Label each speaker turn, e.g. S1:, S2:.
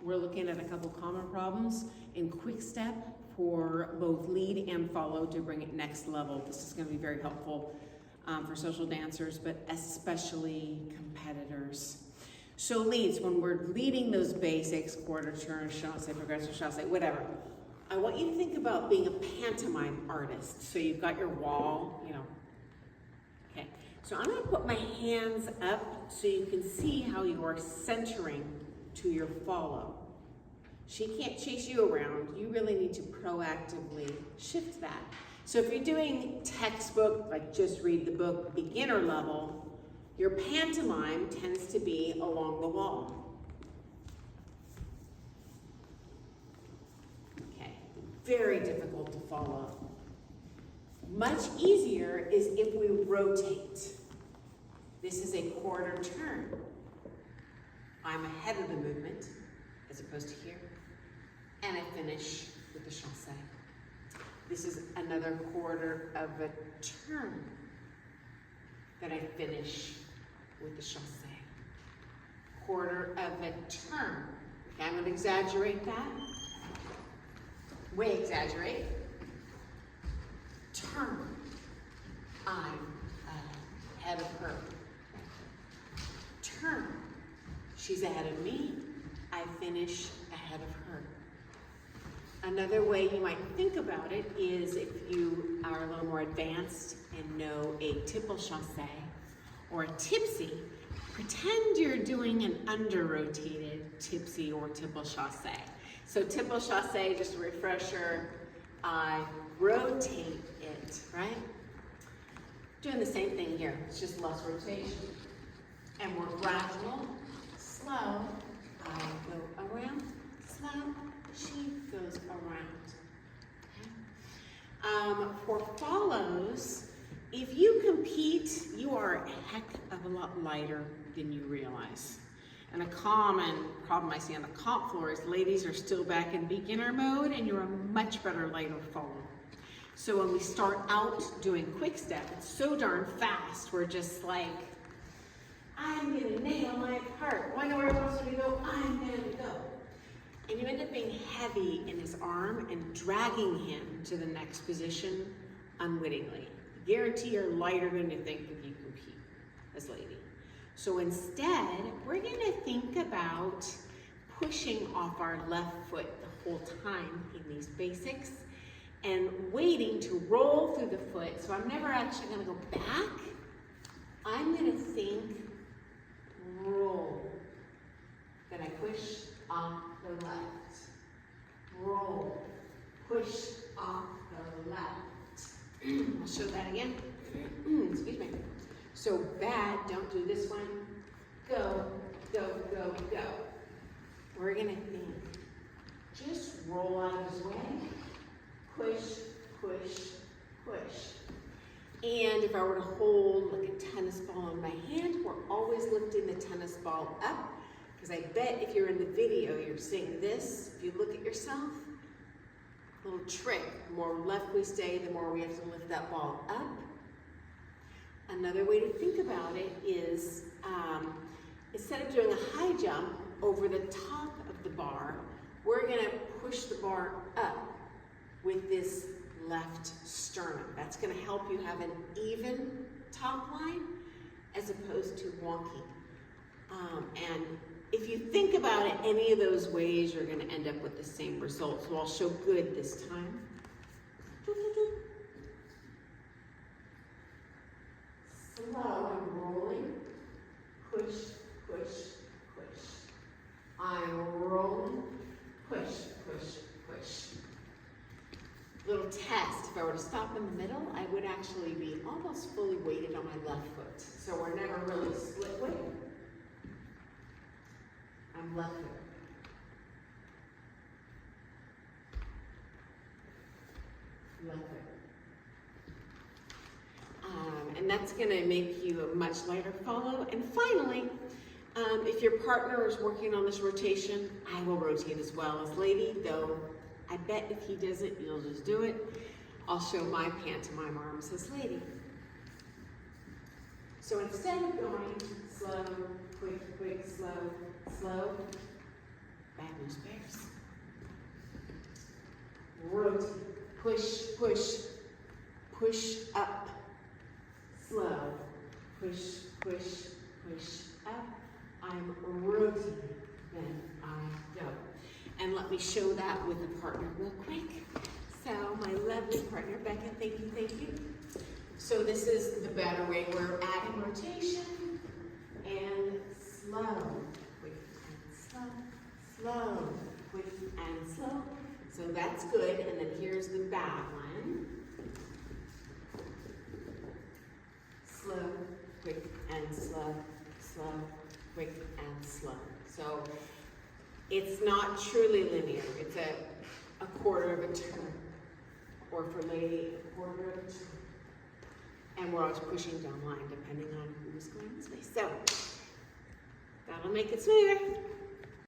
S1: we're looking at a couple common problems in Quickstep for both lead and follow to bring it next level. This is going to be very helpful for social dancers, but especially competitors. So leads, when we're leading those basics, quarter turn, chasse, progressive chasse, whatever, I want you to think about being a pantomime artist. So you've got your wall, you know. Okay, so I'm gonna put my hands up so you can see how you are centering to your follow. She can't chase you around. You really need to proactively shift that. So if you're doing textbook, like just read the book, beginner level, your pantomime tends to be along the wall. Okay, very difficult to follow. Much easier is if we rotate. This is a quarter turn. I'm ahead of the movement as opposed to here. And I finish with the chasse. This is another quarter of a turn that I finish with the chasse. Quarter of a turn. Okay, I'm going to exaggerate that. Way exaggerate. Turn. I'm ahead of her. Turn. She's ahead of me. I finish ahead of her. Another way you might think about it is if you are a little more advanced and know a tipple chasse or a tipsy, pretend you're doing an under-rotated tipsy or tipple chasse. So tipple chasse, just a refresher, I rotate it, right? Doing the same thing here, it's just less rotation. And we're gradual, slow, I go around, slow, she goes around. Okay. For follows, if you compete, you are a heck of a lot lighter than you realize. And a common problem I see on the comp floor is ladies are still back in beginner mode and you're a much better lighter follower. So when we start out doing Quickstep, it's so darn fast, we're just like, I'm gonna nail my part. Well, I know where he wants me to go, I'm gonna go. And you end up being heavy in his arm and dragging him to the next position unwittingly. I guarantee you're lighter than you think if you compete as lady. So instead, we're gonna think about pushing off our left foot the whole time in these basics and waiting to roll through the foot. So I'm never actually gonna go back. I'm gonna think roll. Then I push off the left. Roll. Push off the left. I'll show that again. Excuse me. So bad, don't do this one. Go, go, go, go. We're gonna think. Just roll out of his way. Push, push, push. And if I were to hold like a tennis ball in my hand, we're always lifting the tennis ball up. Because I bet if you're in the video, you're seeing this. If you look at yourself, little trick, the more left we stay, the more we have to lift that ball up. Another way to think about it is, instead of doing a high jump over the top of the bar, we're gonna push the bar up with this left sternum. That's gonna help you have an even top line as opposed to wonky. And if you think about it, any of those ways, you're gonna end up with the same result. So I'll show good this time. Slow, I'm rolling, push, push, push. I'm rolling, push, push, push. Little test, if I were to stop in the middle, I would actually be almost fully weighted on my left foot. So we're never really split weight. I'm left foot. Left foot. And that's gonna make you a much lighter follow. And finally, if your partner is working on this rotation, I will rotate as well as lady, though I bet if he does it, you'll just do it. I'll show my pantomime arms as lady. So instead of going slow, quick, quick, slow, slow, Bad news bears. Rotate. Push, push, push up. Slow. Push, push, push up. I'm rotating. Then I go. And let me show that with a partner real quick. So my lovely partner, Becca, thank you, thank you. So this is the better way. We're adding rotation and slow, quick and slow, slow, quick and slow. So that's good. And then here's the bad one. Slow, quick and slow, slow, quick and slow. So it's not truly linear. It's a quarter of a turn. Or for lady, a quarter of a turn. And we're always pushing down line depending on who's going this way. So that'll make it smoother.